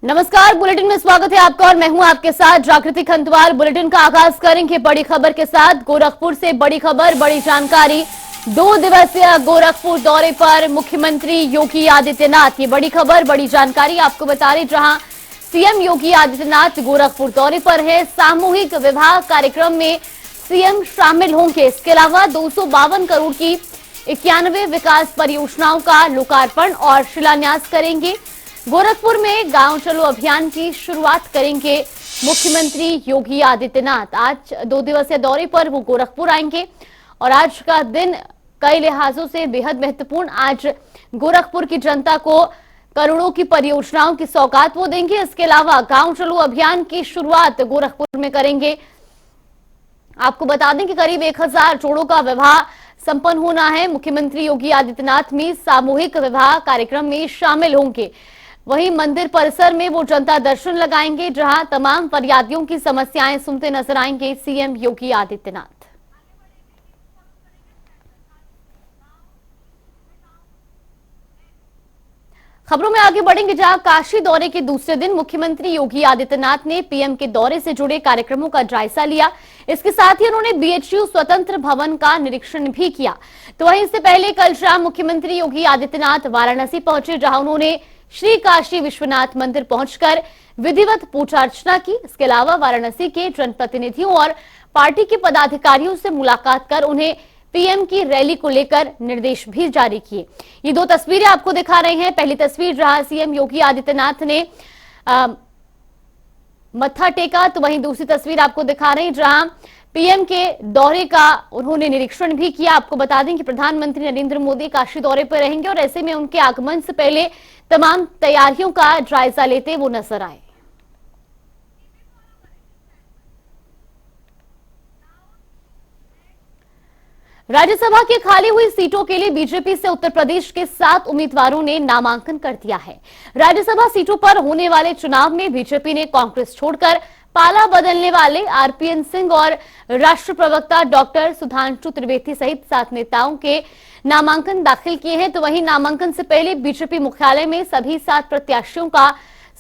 नमस्कार, बुलेटिन में स्वागत है आपका और मैं हूं आपके साथ जागृति खंतवाल। बुलेटिन का आगाज करेंगे बड़ी खबर के साथ। गोरखपुर से बड़ी खबर, बड़ी जानकारी। 2 दिवसीय गोरखपुर दौरे पर मुख्यमंत्री योगी आदित्यनाथ। ये बड़ी खबर, बड़ी जानकारी आपको बता रहे, जहां सीएम योगी आदित्यनाथ गोरखपुर दौरे पर है। सामूहिक विवाह कार्यक्रम में सीएम शामिल होंगे। इसके अलावा 252 करोड़ की 91 विकास परियोजनाओं का लोकार्पण और शिलान्यास करेंगे। गोरखपुर में गांव चलो अभियान की शुरुआत करेंगे मुख्यमंत्री योगी आदित्यनाथ। आज 2 दिवसीय दौरे पर वो गोरखपुर आएंगे और आज का दिन कई लिहाजों से बेहद महत्वपूर्ण। आज गोरखपुर की जनता को करोड़ों की परियोजनाओं की सौगात वो देंगे। इसके अलावा गांव चलो अभियान की शुरुआत गोरखपुर में करेंगे। आपको बता दें कि करीब 1000 जोड़ों का विवाह संपन्न होना है। मुख्यमंत्री योगी आदित्यनाथ भी सामूहिक विवाह कार्यक्रम में शामिल होंगे। वहीं मंदिर परिसर में वो जनता दर्शन लगाएंगे, जहां तमाम फरियादियों की समस्याएं सुनते नजर आएंगे सीएम योगी आदित्यनाथ। खबरों में आगे बढ़ेंगे, जहां काशी दौरे के दूसरे दिन मुख्यमंत्री योगी आदित्यनाथ ने पीएम के दौरे से जुड़े कार्यक्रमों का जायजा लिया। इसके साथ ही उन्होंने बीएचयू स्वतंत्र भवन का निरीक्षण भी किया। तो वहीं इससे पहले कल शाम मुख्यमंत्री योगी आदित्यनाथ वाराणसी पहुंचे, जहां उन्होंने श्री काशी विश्वनाथ मंदिर पहुंचकर विधिवत पूजा अर्चना की। इसके अलावा वाराणसी के जनप्रतिनिधियों और पार्टी के पदाधिकारियों से मुलाकात कर उन्हें पीएम की रैली को लेकर निर्देश भी जारी किए। ये 2 तस्वीरें आपको दिखा रहे हैं। पहली तस्वीर जहां सीएम योगी आदित्यनाथ ने मत्था टेका, तो वहीं दूसरी तस्वीर आपको दिखा रहे हैं जहां पीएम के दौरे का उन्होंने निरीक्षण भी किया। आपको बता दें कि प्रधानमंत्री नरेंद्र मोदी काशी दौरे पर रहेंगे और ऐसे में उनके आगमन से पहले तमाम तैयारियों का जायजा लेते वो नजर आए। राज्यसभा की खाली हुई सीटों के लिए बीजेपी से उत्तर प्रदेश के 7 उम्मीदवारों ने नामांकन कर दिया है। राज्यसभा सीटों पर होने वाले चुनाव में बीजेपी ने कांग्रेस छोड़कर पाला बदलने वाले आरपीएन सिंह और राष्ट्र प्रवक्ता डॉक्टर सुधांशु त्रिवेदी सहित 7 नेताओं के नामांकन दाखिल किए हैं। तो वहीं नामांकन से पहले बीजेपी मुख्यालय में सभी 7 प्रत्याशियों का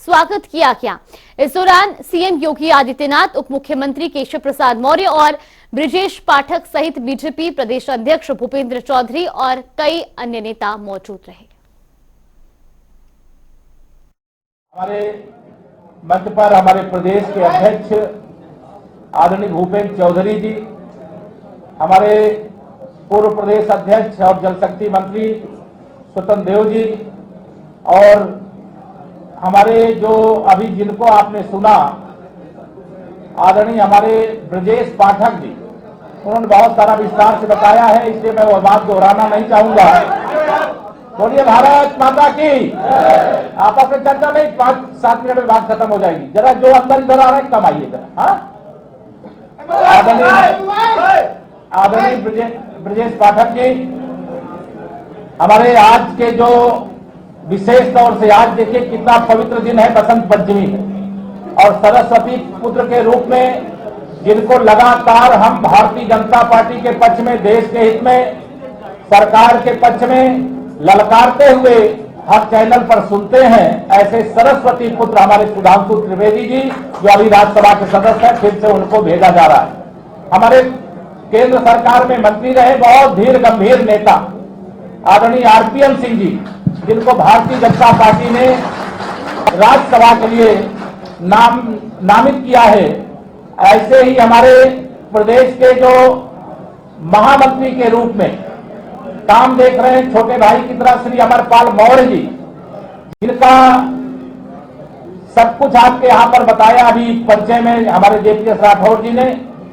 स्वागत किया गया। इस दौरान सीएम योगी आदित्यनाथ, उप मुख्यमंत्री केशव प्रसाद मौर्य और ब्रिजेश पाठक सहित बीजेपी प्रदेश अध्यक्ष भूपेंद्र चौधरी और कई अन्य नेता मौजूद रहे। हमारे मंच पर हमारे प्रदेश के अध्यक्ष आदरणीय भूपेंद्र चौधरी जी, हमारे पूर्व प्रदेश अध्यक्ष और जल शक्ति मंत्री स्वतंत्र देव जी, और हमारे जो अभी जिनको आपने सुना आदरणीय हमारे ब्रजेश पाठक जी, उन्होंने बहुत सारा विस्तार से बताया है, इसलिए मैं वो बात दोहराना नहीं चाहूंगा। बोलिए भारत माता की। आपस में चर्चा में 5-7 मिनट में बात खत्म हो जाएगी। जरा जो अंदर इधर आ रहा है कम आइए जरा। आदरणीय ब्रजेश पाठक जी, हमारे आज के जो विशेष तौर से आज देखिए कितना पवित्र दिन है, बसंत पंचमी है, और सरस्वती पुत्र के रूप में जिनको लगातार हम भारतीय जनता पार्टी के पक्ष में, देश के हित में, सरकार के पक्ष में ललकारते हुए हर चैनल पर सुनते हैं, ऐसे सरस्वती पुत्र हमारे सुधांशु त्रिवेदी जी जो अभी राज्यसभा के सदस्य हैं, फिर से उनको भेजा जा रहा है। हमारे केंद्र सरकार में मंत्री रहे, बहुत धीर गंभीर नेता आदरणीय आरपीएन सिंह जी, जिनको भारतीय जनता पार्टी ने राज्यसभा के लिए नामित किया है। ऐसे ही हमारे प्रदेश के जो महामंत्री के रूप में काम देख रहे हैं छोटे भाई की तरह श्री अमरपाल मौर्य जी, जिनका सब कुछ आपके यहाँ पर बताया अभी परिचय में हमारे जेपीएस राठौर जी ने,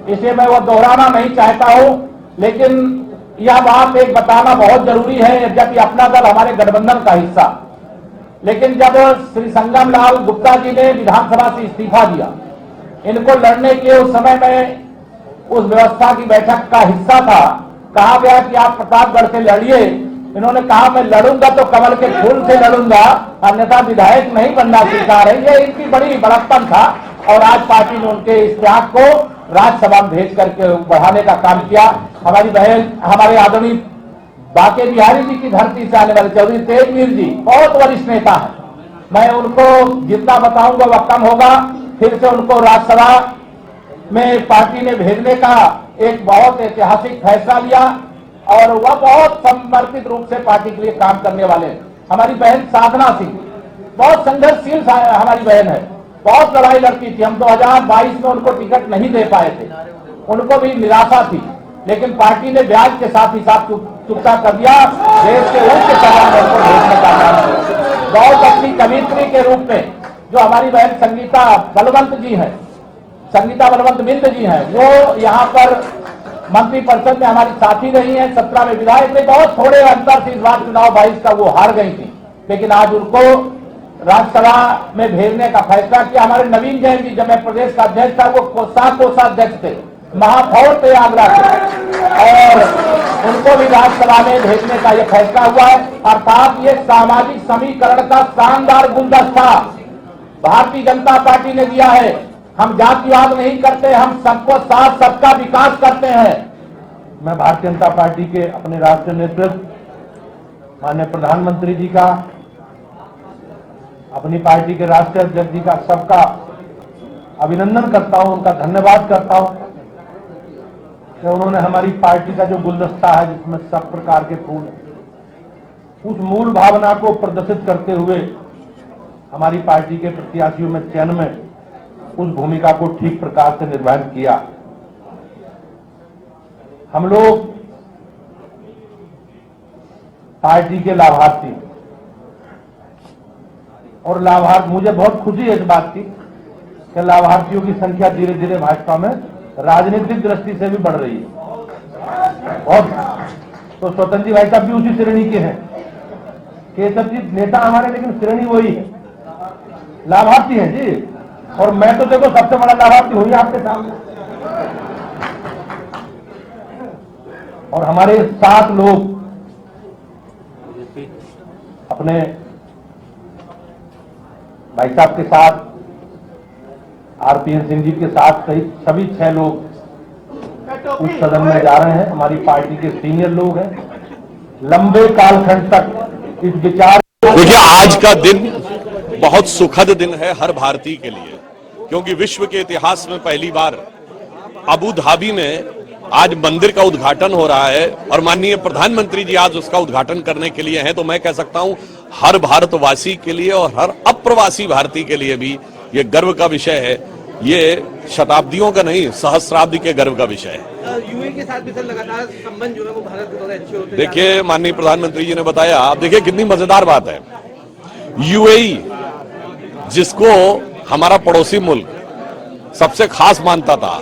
इसलिए मैं वो दोहराना नहीं चाहता हूं, लेकिन यह बात एक बताना बहुत जरूरी है। जबकि अपना दल हमारे गठबंधन का हिस्सा, लेकिन जब श्री संगम लाल गुप्ता जी ने विधानसभा से इस्तीफा दिया, इनको लड़ने के उस समय में उस व्यवस्था की बैठक का हिस्सा था, कहा गया कि आप प्रतापगढ़ से लड़िए। इन्होंने कहा मैं लड़ूंगा तो कमल के फूल से लड़ूंगा, अन्यथा विधायक नहीं बनना स्वीकार है। ये इनकी बड़ी बड़प्पन था और आज पार्टी ने उनके इस त्याग को राज्यसभा में भेज करके बढ़ाने का काम किया। हमारी बहन, हमारे आदरणीय बाके बिहारी जी की धरती से आने वाले चौधरी तेजवीर जी बहुत वरिष्ठ नेता है, मैं उनको जितना बताऊंगा वह कम होगा। फिर से उनको राज्यसभा में पार्टी ने भेजने का एक बहुत ऐतिहासिक फैसला लिया और वह बहुत समर्पित रूप से पार्टी के लिए काम करने वाले हैं। हमारी बहन साधना सिंह बहुत संघर्षशील हमारी बहन है, बहुत लड़ाई लड़ती थी। हम 2022 में उनको टिकट नहीं दे पाए थे, उनको भी निराशा थी, लेकिन पार्टी ने ब्याज के साथ हिसाब चुकता कर दिया। देश के उच्च सदन में उनको भेजने का काम किया। बहुत अच्छी कवित्री के रूप में जो हमारी बहन संगीता बलवंत जी है, संगीता बलवंत बिंद जी हैं, वो यहाँ पर मंत्रिपरिषद में हमारी साथी रही हैं, 17 में विधायक थे। बहुत थोड़े अंतर से इस बार चुनाव 22 का वो हार गई थी, लेकिन आज उनको राज्यसभा में भेजने का फैसला किया। हमारे नवीन जैन जी, जब मैं प्रदेश का अध्यक्ष था, वो कोषाध्यक्ष थे, महापौर थे आगरा के, और उनको भी राज्यसभा में भेजने का यह फैसला हुआ है। अर्थात ये सामाजिक समीकरण का शानदार गुलदस्ता भारतीय जनता पार्टी ने दिया है। हम जातिवाद नहीं करते, हम सबको साथ सबका विकास करते हैं। मैं भारतीय जनता पार्टी के अपने राष्ट्रीय नेतृत्व माननीय प्रधानमंत्री जी का, अपनी पार्टी के राष्ट्रीय अध्यक्ष जी का, सबका अभिनंदन करता हूं, उनका धन्यवाद करता हूं कि उन्होंने हमारी पार्टी का जो गुलदस्ता है जिसमें सब प्रकार के फूल हैं, उस मूल भावना को प्रदर्शित करते हुए हमारी पार्टी के प्रत्याशियों में चयन में उस भूमिका को ठीक प्रकार से निर्वहन किया। हम लोग पार्टी के लाभार्थी और लाभार्थी, मुझे बहुत खुशी है इस बात की कि लाभार्थियों की संख्या धीरे धीरे भाजपा में राजनीतिक दृष्टि से भी बढ़ रही है। और तो स्वतंत्र जी भाई साहब भी उसी श्रेणी के हैं, केशव जी नेता हमारे, लेकिन श्रेणी वही है, लाभार्थी हैं जी। और मैं तो देखो सबसे बड़ा लाभार्थी हुई आपके सामने। और हमारे 7 लोग अपने भाई साहब के साथ, आरपीएन सिंह जी के साथ सहित सभी 6 लोग उस सदन में जा रहे हैं। हमारी पार्टी के सीनियर लोग हैं, लंबे कालखंड तक इस विचार। देखिए, आज का दिन बहुत सुखद दिन है हर भारतीय के लिए, क्योंकि विश्व के इतिहास में पहली बार अबू धाबी में आज मंदिर का उद्घाटन हो रहा है और माननीय प्रधानमंत्री जी आज उसका उद्घाटन करने के लिए हैं। तो मैं कह सकता हूं हर भारतवासी के लिए और हर अप्रवासी भारतीय के लिए भी ये गर्व का विषय है। ये शताब्दियों का नहीं, सहस्राब्दी के गर्व का विषय है। यूएई के साथ भी सर लगातार संबंध जो है वो भारत के थोड़े अच्छे होते हैं। देखिए, माननीय प्रधानमंत्री जी ने बताया, आप देखिए कितनी मजेदार बात है। यूएई जिसको हमारा पड़ोसी मुल्क सबसे खास मानता था,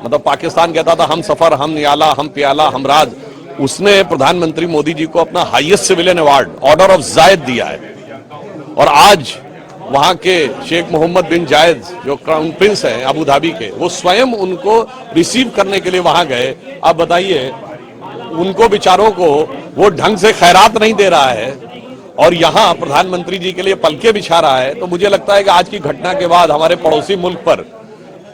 मतलब पाकिस्तान कहता था हम सफर, हम नियाला, हम प्याला, हम राज, उसने प्रधानमंत्री मोदी जी को अपना highest civilian award order of Zayed दिया है। और आज वहां के शेख मोहम्मद बिन जायद जो क्राउन प्रिंस हैं अबू धाबी के, वो स्वयं उनको रिसीव करने के लिए वहां गए। अब बताइए, उनको बेचारों को वो ढंग से खैरात नहीं दे रहा है और यहाँ प्रधानमंत्री जी के लिए पलके बिछा रहा है। तो मुझे लगता है कि आज की घटना के बाद हमारे पड़ोसी मुल्क पर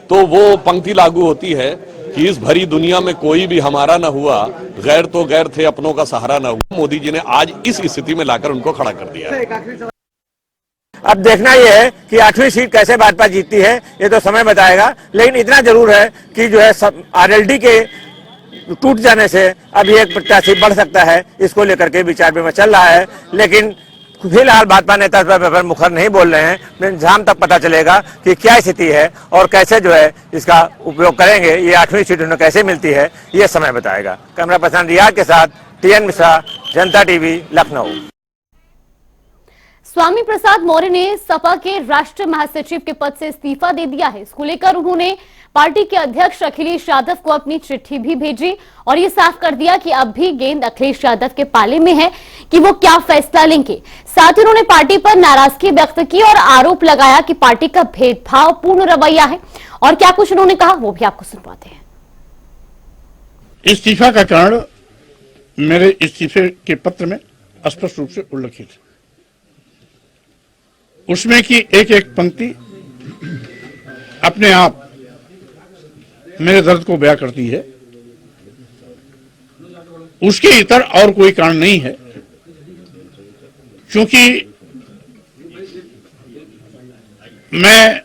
तो वो पंक्ति लागू होती है कि इस भरी दुनिया में कोई भी हमारा ना हुआ, गैर तो गैर थे, अपनों का सहारा ना हुआ। मोदी जी ने आज इस स्थिति में लाकर उनको खड़ा कर दिया है। अब देखना यह है कि 8वीं सीट कैसे भाजपा जीतती है, ये तो समय बताएगा। लेकिन इतना जरूर है कि जो है आरएलडी के टूट जाने से अभी एक प्रत्याशी बढ़ सकता है, इसको लेकर के विचार विमर्श चल रहा है। लेकिन फिलहाल भाजपा नेता इस पर मुखर नहीं बोल रहे हैं। शाम तक पता चलेगा कि क्या स्थिति है और कैसे जो है इसका उपयोग करेंगे। ये 8वीं सीट उन्हें कैसे मिलती है, ये समय बताएगा। कैमरा पर्सन रियाज के साथ टीएन मिश्रा, जनता टीवी, लखनऊ। स्वामी प्रसाद मौर्य ने सपा के राष्ट्रीय महासचिव के पद से इस्तीफा दे दिया है। इसको लेकर उन्होंने पार्टी के अध्यक्ष अखिलेश यादव को अपनी चिट्ठी भी भेजी और ये साफ कर दिया कि अब भी गेंद अखिलेश यादव के पाले में है कि वो क्या फैसला लेंगे। साथ ही उन्होंने पार्टी पर नाराजगी व्यक्त की और आरोप लगाया कि पार्टी का भेदभावपूर्ण रवैया है। और क्या कुछ उन्होंने कहा वो भी आपको सुनवाते हैं। इस्तीफा का कारण मेरे इस्तीफे के पत्र में स्पष्ट रूप से उल्लिखित है। उसमें की एक एक पंक्ति अपने आप मेरे दर्द को बयां करती है। उसके इतर और कोई कारण नहीं है, क्योंकि मैं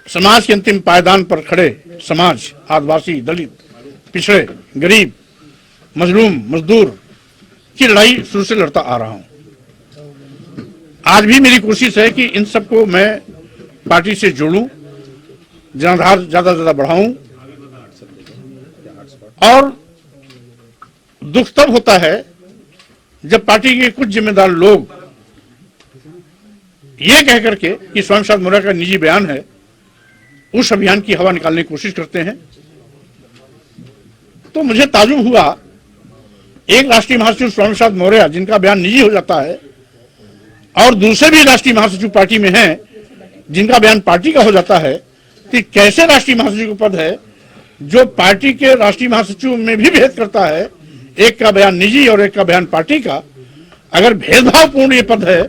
समाज के अंतिम पायदान पर खड़े समाज, आदिवासी, दलित, पिछड़े, गरीब, मजलूम, मजदूर की लड़ाई शुरू से लड़ता आ रहा हूं। आज भी मेरी कोशिश है कि इन सबको मैं पार्टी से जोड़ूं, जनाधार ज्यादा से ज्यादा बढ़ाऊं। और दुख तब होता है जब पार्टी के कुछ जिम्मेदार लोग ये कह करके कि स्वामी प्रसाद मौर्य का निजी बयान है, उस अभियान की हवा निकालने की कोशिश करते हैं। तो मुझे ताजुब हुआ, एक राष्ट्रीय महासचिव स्वामी प्रसाद मौर्य जिनका बयान निजी हो जाता है, और दूसरे भी राष्ट्रीय महासचिव पार्टी में हैं जिनका बयान पार्टी का हो जाता है, तो कैसे राष्ट्रीय महासचिव का पद है जो पार्टी के राष्ट्रीय महासचिव में भी भेद करता है, एक का बयान निजी और एक का बयान पार्टी का। अगर भेदभावपूर्ण ये पद है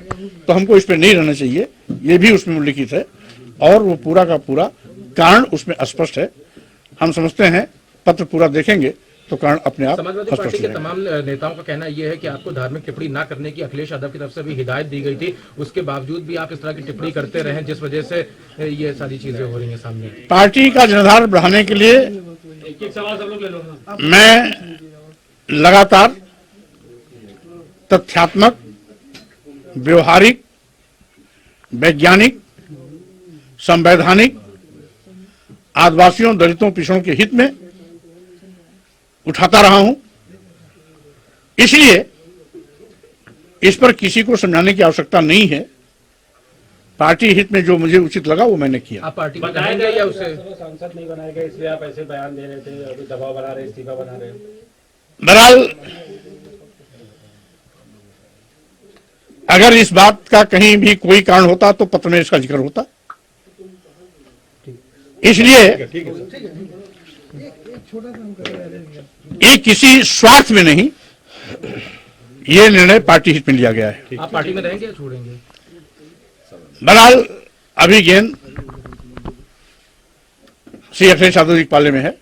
तो हमको इस पे नहीं रहना चाहिए, ये भी उसमें उल्लिखित है और वो पूरा का पूरा कारण उसमें स्पष्ट है। हम समझते हैं, पत्र पूरा देखेंगे तो कारण अपने आप समाजवादी पार्टी के तमाम नेताओं का कहना यह है कि आपको धार्मिक टिप्पणी ना करने की अखिलेश यादव की तरफ से भी हिदायत दी गई थी, उसके बावजूद भी आप इस तरह की टिप्पणी करते रहे, जिस वजह से ये सारी चीजें हो रही हैं सामने। पार्टी का जनाधार बढ़ाने के लिए मैं लगातार तथ्यात्मक, व्यवहारिक, वैज्ञानिक, संवैधानिक, आदिवासियों, दलितों, पिछड़ों के हित में उठाता रहा हूं। इसलिए इस पर किसी को समझाने की आवश्यकता नहीं है। पार्टी हित में जो मुझे उचित लगा वो मैंने किया। आप पार्टी में रहेंगे या उसे सांसद नहीं बनाए गए इसलिए आप ऐसे बयान दे रहे थे, अभी दबाव बना रहे, इस्तीफा बना रहे? बहरहाल अगर इस बात का कहीं भी कोई कारण होता तो पत्र में इसका जिक्र होता। इसलिए ये किसी स्वार्थ में नहीं, ये निर्णय पार्टी हित में लिया गया है। आप पार्टी में रहेंगे या छोड़ेंगे? बहरहाल अभी गेंद श्री अखिलेश यादव जी के पाले में है,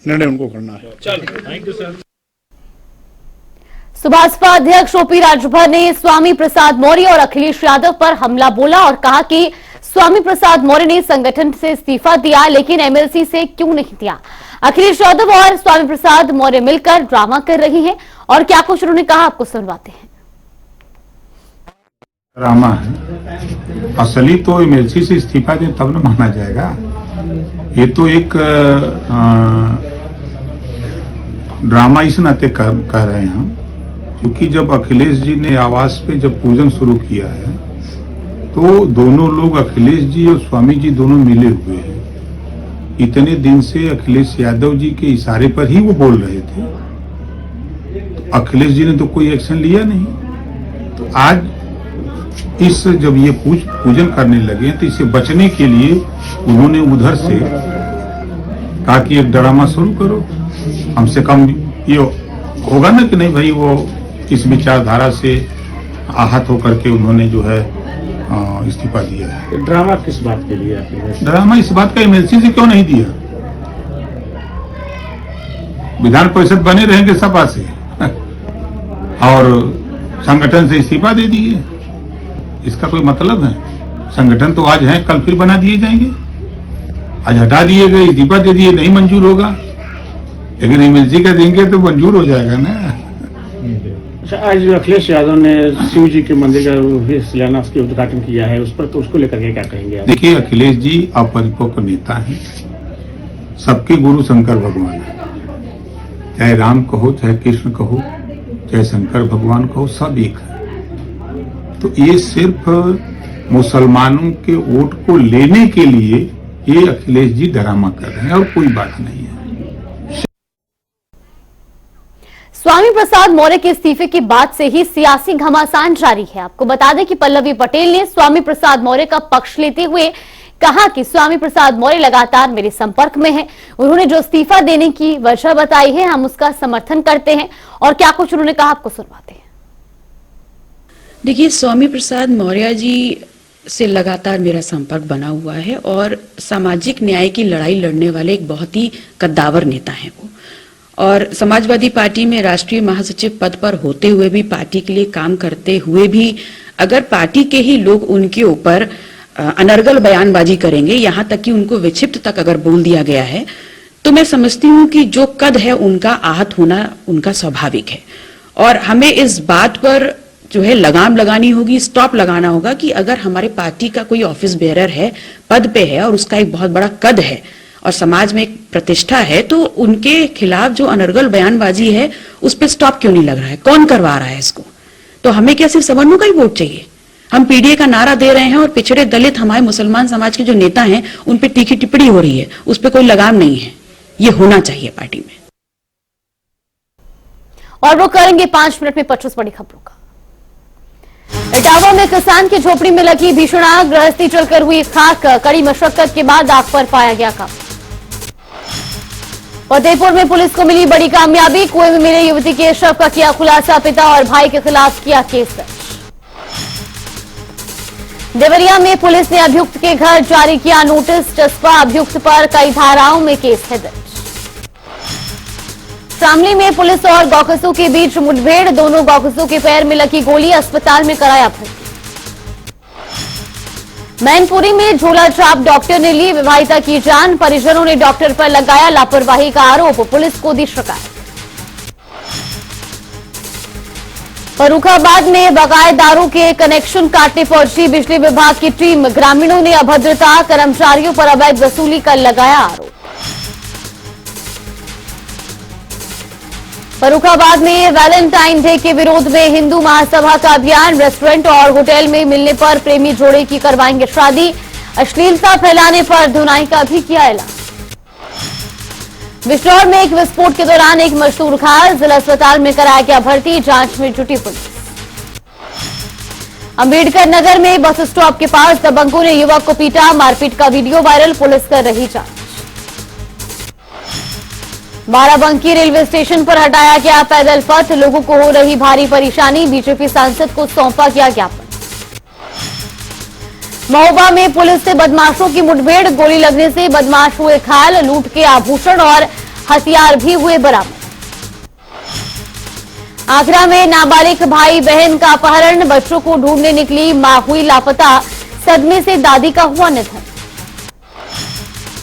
निर्णय उनको करना है। Thank you sir. सुभाषपा अध्यक्ष ओपी राजभर ने स्वामी प्रसाद मौर्य और अखिलेश यादव पर हमला बोला और कहा कि स्वामी प्रसाद मौर्य ने संगठन से इस्तीफा दिया, लेकिन एमएलसी से क्यों नहीं दिया। अखिलेश यादव और स्वामी प्रसाद मौर्य मिलकर ड्रामा कर रही हैं और क्या कुछ उन्होंने कहा, आपको सुनवाते हैं। ड्रामा है, असली तो एमएलसी से इस्तीफा दे तब न माना जाएगा। ये तो एक ड्रामा इस नाते कह रहे हैं हम, क्योंकि जब अखिलेश जी ने आवास पे जब पूजन शुरू किया है तो दोनों लोग, अखिलेश जी और स्वामी जी दोनों मिले हुए हैं। इतने दिन से अखिलेश यादव जी के इशारे पर ही वो बोल रहे थे, तो अखिलेश जी ने तो कोई एक्शन लिया नहीं। तो आज इस जब ये पूजन करने लगे तो इससे बचने के लिए उन्होंने उधर से कहा कि एक ड्रामा शुरू करो, हमसे कम ये होगा ना कि नहीं भाई वो इस विचारधारा से आहत होकर के उन्होंने जो है इस्तीफा दिया है। ड्रामा किस बात के लिए? ड्रामा इस बात का एमएलसी से क्यों नहीं दिया? विधान परिषद बने रहेंगे सपा से और संगठन से इस्तीफा दे दिए, इसका कोई मतलब है? संगठन तो आज है, कल फिर बना दिए जाएंगे। आज हटा दिए गए, इस्तीफा दे दिए, नहीं मंजूर होगा, लेकिन एमएलसी का देंगे तो मंजूर हो जाएगा ना। अच्छा, आज अखिलेश यादव ने शिव जी के मंदिर का शिलान्यास के उद्घाटन किया है, उस पर तो उसको लेकर के क्या कहेंगे आप? देखिए, अखिलेश जी अपरिपक्व नेता हैं, सबके गुरु शंकर भगवान है। चाहे राम कहो, चाहे कृष्ण कहो, चाहे शंकर भगवान कहो, सब एक है। तो ये सिर्फ मुसलमानों के वोट को लेने के लिए ये अखिलेश जी ड्रामा कर रहे हैं और कोई बात नहीं है। स्वामी प्रसाद मौर्य के इस्तीफे के बाद से ही सियासी घमासान जारी है। आपको बता दें कि पल्लवी पटेल ने स्वामी प्रसाद मौर्य का पक्ष लेते हुए कहा कि स्वामी प्रसाद मौर्य लगातार मेरे संपर्क में हैं। उन्होंने जो इस्तीफा देने की वजह बताई है, हम उसका समर्थन करते हैं और क्या कुछ उन्होंने कहा, आपको सुनवाते हैं। देखिए, स्वामी प्रसाद मौर्य जी से लगातार मेरा संपर्क बना हुआ है और सामाजिक न्याय की लड़ाई लड़ने वाले एक बहुत ही कद्दावर नेता हैं वो, और समाजवादी पार्टी में राष्ट्रीय महासचिव पद पर होते हुए भी, पार्टी के लिए काम करते हुए भी, अगर पार्टी के ही लोग उनके ऊपर अनर्गल बयानबाजी करेंगे, यहां तक कि उनको विक्षिप्त तक अगर बोल दिया गया है, तो मैं समझती हूं कि जो कद है उनका आहत होना उनका स्वाभाविक है। और हमें इस बात पर जो है लगाम लगानी होगी, स्टॉप लगाना होगा कि अगर हमारे पार्टी का कोई ऑफिस बेयरर है, पद पे है और उसका एक बहुत बड़ा कद है और समाज में एक प्रतिष्ठा है, तो उनके खिलाफ जो अनर्गल बयानबाजी है उस पर स्टॉप क्यों नहीं लग रहा है? कौन करवा रहा है इसको? तो हमें क्या सिर्फ सवर्णों का ही वोट चाहिए? हम पीडीए का नारा दे रहे हैं और पिछड़े दलित हमारे मुसलमान समाज के जो नेता हैं उन पे तीखी टिप्पणी हो रही है, उस पर कोई लगाम नहीं है। ये होना चाहिए पार्टी में। और वो करेंगे 5 मिनट में 25 बड़ी खबरों का। इटावा में किसान की झोपड़ी में लगी भीषण आग, गृहस्थी चलकर हुई खाक, कड़ी मशक्कत के बाद आग पर पाया गया काबू। फतेहपुर में पुलिस को मिली बड़ी कामयाबी, कुएं में मिले युवती के शव का किया खुलासा, पिता और भाई के खिलाफ किया केस दर्ज। देवरिया में पुलिस ने अभियुक्त के घर जारी किया नोटिस, जसपा अभियुक्त पर कई धाराओं में केस है दर्ज। शामली में पुलिस और गौकसों के बीच मुठभेड़, दोनों गौकसों के पैर में लगी गोली, अस्पताल में कराया भर्ती। मैनपुरी में झोला छाप डॉक्टर ने ली विवाहिता की जान, परिजनों ने डॉक्टर पर लगाया लापरवाही का आरोप, पुलिस को दी शिकायत। फर्रुखाबाद में बकायेदारों के कनेक्शन काटने पहुंची बिजली विभाग की टीम, ग्रामीणों ने अभद्रता, कर्मचारियों पर अवैध वसूली का लगाया आरोप। फर्रुखाबाद में वैलेंटाइन डे के विरोध में हिंदू महासभा का अभियान, रेस्टोरेंट और होटल में मिलने पर प्रेमी जोड़े की करवाएंगे शादी, अश्लीलता फैलाने पर धुनाई का भी किया ऐलान। बिजनौर में एक विस्फोट के दौरान एक मजदूर घायल, जिला अस्पताल में कराया गया भर्ती, जांच में जुटी पुलिस। अंबेडकर नगर में बस स्टॉप के पास दबंगों ने युवक को पीटा, मारपीट का वीडियो वायरल, पुलिस कर रही जांच। बाराबंकी रेलवे स्टेशन पर हटाया गया पैदल पथ, लोगों को हो रही भारी परेशानी, बीजेपी सांसद को सौंपा गया ज्ञापन। महोबा में पुलिस से बदमाशों की मुठभेड़, गोली लगने से बदमाश हुए घायल, लूट के आभूषण और हथियार भी हुए बरामद। आगरा में नाबालिग भाई बहन का अपहरण, बच्चों को ढूंढने निकली मां हुई लापता, सदमे से दादी का हुआ निधन।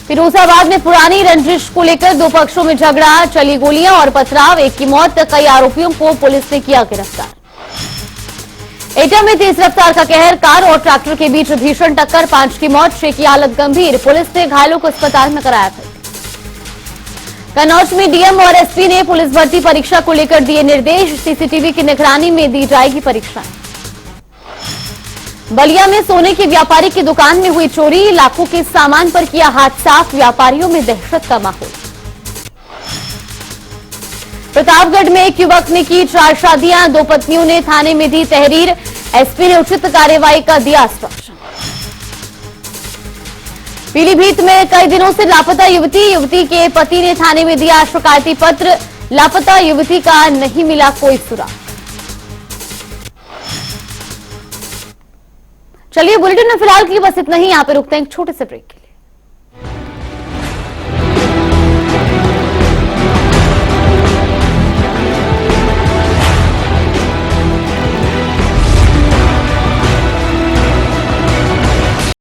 फिरोजाबाद में पुरानी रंजिश को लेकर दो पक्षों में झगड़ा, चली गोलियां और पथराव, एक की मौत, कई आरोपियों को पुलिस ने किया गिरफ्तार। एटा में तेज रफ्तार का कहर, कार और ट्रैक्टर के बीच भीषण टक्कर, 5 की मौत, 6 की हालत गंभीर, पुलिस ने घायलों को अस्पताल में कराया था। कन्नौज में डीएम और एसपी ने पुलिस भर्ती परीक्षा को लेकर दिए निर्देश, सीसीटीवी की निगरानी में दी जाएगी परीक्षाएं। बलिया में सोने के व्यापारी की दुकान में हुई चोरी, लाखों के सामान पर किया हाथ साफ, व्यापारियों में दहशत का माहौल। प्रतापगढ़ में एक युवक ने की 4 शादियां, 2 पत्नियों ने थाने में दी तहरीर, एसपी ने उचित कार्रवाई का दिया आश्वासन। पीलीभीत में कई दिनों से लापता युवती के पति ने थाने में दिया शिकायती पत्र, लापता युवती का नहीं मिला कोई सुराग। चलिए बुलेटिन में फिलहाल के लिए बस इतना ही, यहां पर रुकते हैं एक छोटे से ब्रेक के लिए।